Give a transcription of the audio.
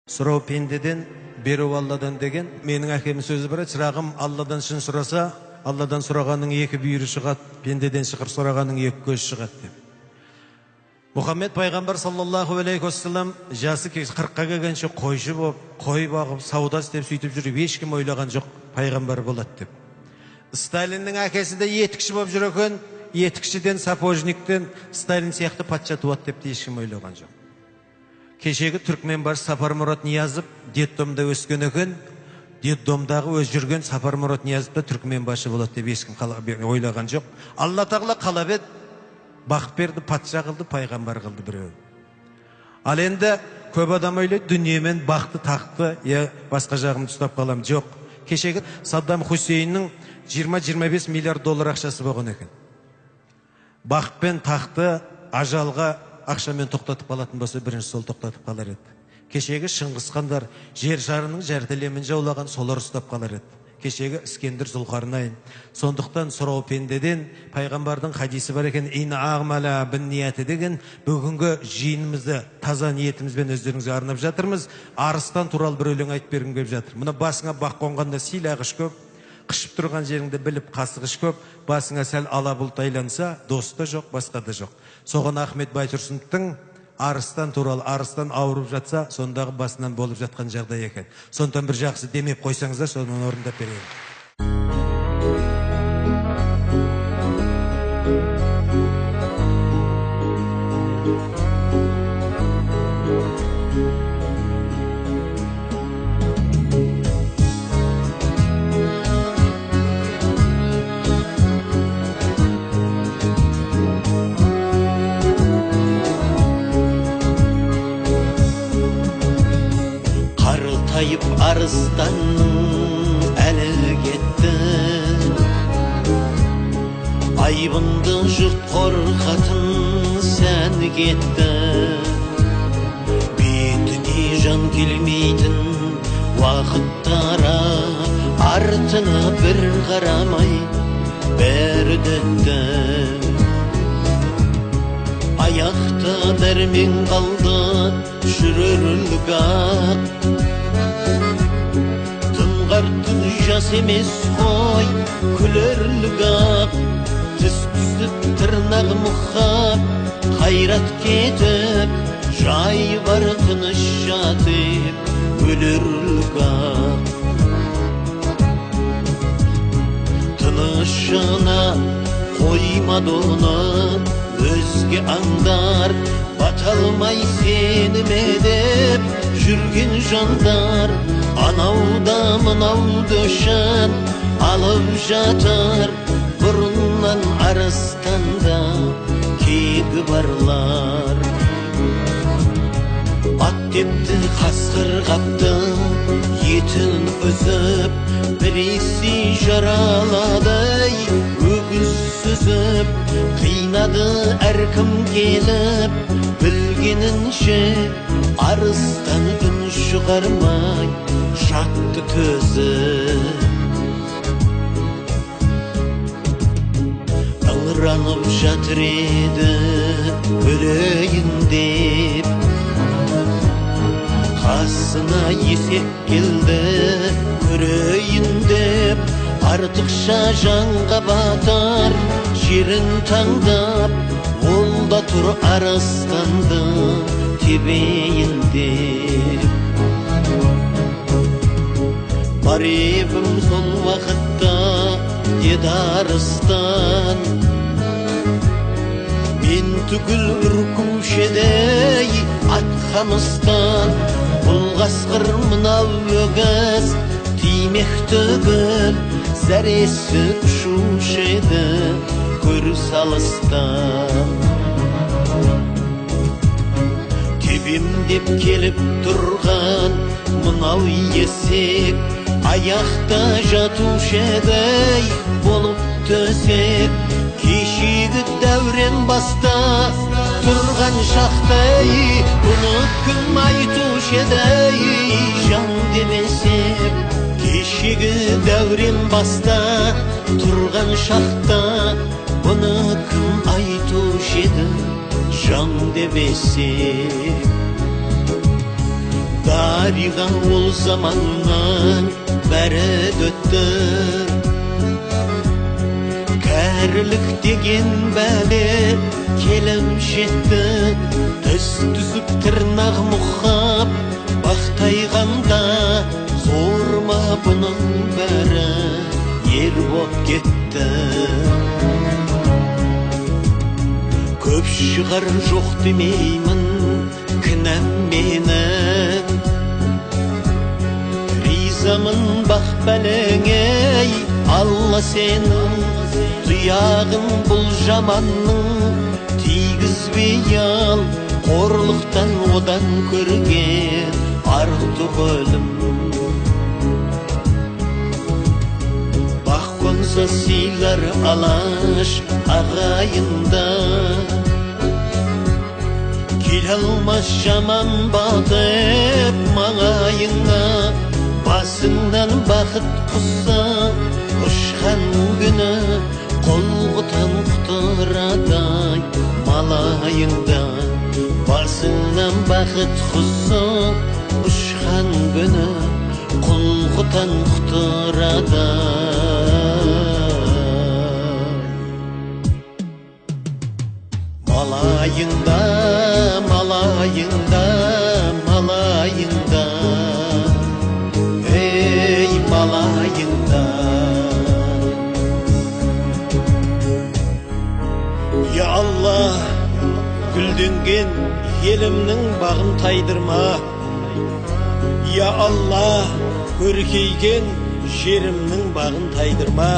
Сұрау пендеден, беру Алладан деген. Менің әкемнің сөзі бар, шырағым Алладан шын сұраса, Алладан сұрағанның екі бүйірі шығады, пендеден шықыр сұрағанның екі көз шығады деп. Мұхаммед пайғамбар саллаллаху алейхи уассалам жасы 40-қа келгенше қойшы болып, қой бағып, сауда істеп сөйтіп жүріп, ешкім ойлаған жоқ пайғамбар болады деп. Сталиннің әкесі де етікші болып жүр екен, етікшіден, сапожниктен Сталин сияқты патша туады деп ешкім ойлаған жоқ. Кешегі түркмен басшы Сапармұрат Ниязов детдомда өскен екен, детдомдағы өз жүрген Сапармұрат Ниязов да түркмен басшы болады деп ешкім ойлаған жоқ. Алла тағала қалап еді, бақыт берді, патша қылды, пайғамбар қылды біреу. Ал енді көп адам ойлайды, дүниемен бақты, тақты, басқа жағымды ұстап қалам. Жоқ. Кешегі Саддам Хусейннің 20-25 миллиард доллар ақшасы болған екен. Бақыт пен тақты ажалға ақшамен тоқтатып қалатын болса, бірінші сол тоқтатып қалар еді. Кешегі Шыңғысхандар жер шарының жәртелемін жаулаған, солар ұстап қалар еді. Кешегі Іскендір, Зұлқарнайын. Сондықтан сұрау пендеден пайғамбардың хадисі бар екен, ин ағмала бін ниеті деген. Бүгінгі жиынымызды таза ниетімізбен өздеріңізге арнап жатырмыз. Арыстан туралы бір өлең айтып бергім келіп жатыр. Мына басыңа бақ қонғанда силағыш көп, қышып тұрған жеріңді біліп қасығыш көп, басыңа сәл ала бұлт айланса, дос та жоқ, басқа да жоқ. Соған Ахмет Байтұрсыновтың арыстан туралы, арыстан ауырып жатса, сондағы басынан болып жатқан жағдай екен. Сондықтан бір жақсы демеп қойсаңыздар, соны орындап берейін. Қартайып арыстанның әлі кетті, айбынды жұрт қорқатын сән кетті. Бетіне жан келмейтін уақыттара, артына бір қарамай бәрі дәтті. Аяқта дәрмен қалды жүрерлік ақ, тыңғартын жас емес қой күлерлік ақ. Тіс түсіп тырнақ мұқап, қайрат кетіп, жай бар тыныш жатып өлерлік ақ. Тынышына қоймады оны өзге аңдар, баталмай сеніме деп жүрген жандар. Анауда мынауды шан алып жатыр, бұрыннан арыстанда кегі барлар. Ат депті қасқыр қапты, етін үзіп, біресе жаралады, өгіз сүзіп. Қинады әркім келіп, білгенінше арыстан үн шығармай жатты төзіп. Ыңыранып жатыр еді өлейін деп, қасына есек келді көрейін деп. Артықша жанға батар жерін таңдап, ол да тұр арыстанды тебейін деп. Бар ебім сол уақытта деді арыстан, мен түгіл үркушедей ат қамыстан. Бұл қасқыр мынау өгіз тимек түгіл, зәресі ұшушеді көріс алыстан. Тебем деп келіп тұрған мынау есек, аяқта жатушедей болып төсек. Кешегі дәурен баста тұрған шақтай, бұны кім айтушедей жан демесек. Кешегі дәурен баста тұрған шақта, бұны кім айтушы еді жан демесек. Дариға ол заманнан бәрі өтті. Кәрілік деген бәле келім жетті. Түс-түсіп тырнақ мұхап бақтайғанда, зор ма бұның бәрі ер боп кетті. Көп шығар жоқ демеймін кінәм менің. Ризамын бақ бәлеңей Алла сенің. Тұяғын бұл жаманның тигізбей ал, қорлықтан одан көрген артық өлім. Бақ қонса сыйлар алаш ағайында, келе алмас жаман батып маңайыңа. Басыңнан бақыт құсса ұшқан күні, қолғытан құтырадай малайыңда. Басыңнан бақыт құсса ұшқан күні, қолғытан құтырадай малайыңда, малайыңда, малайыңда, ей малайыңда. Я Алла, гүлденген елімнің бағын тайдырма. Я Алла, көркейген жерімнің бағын тайдырма.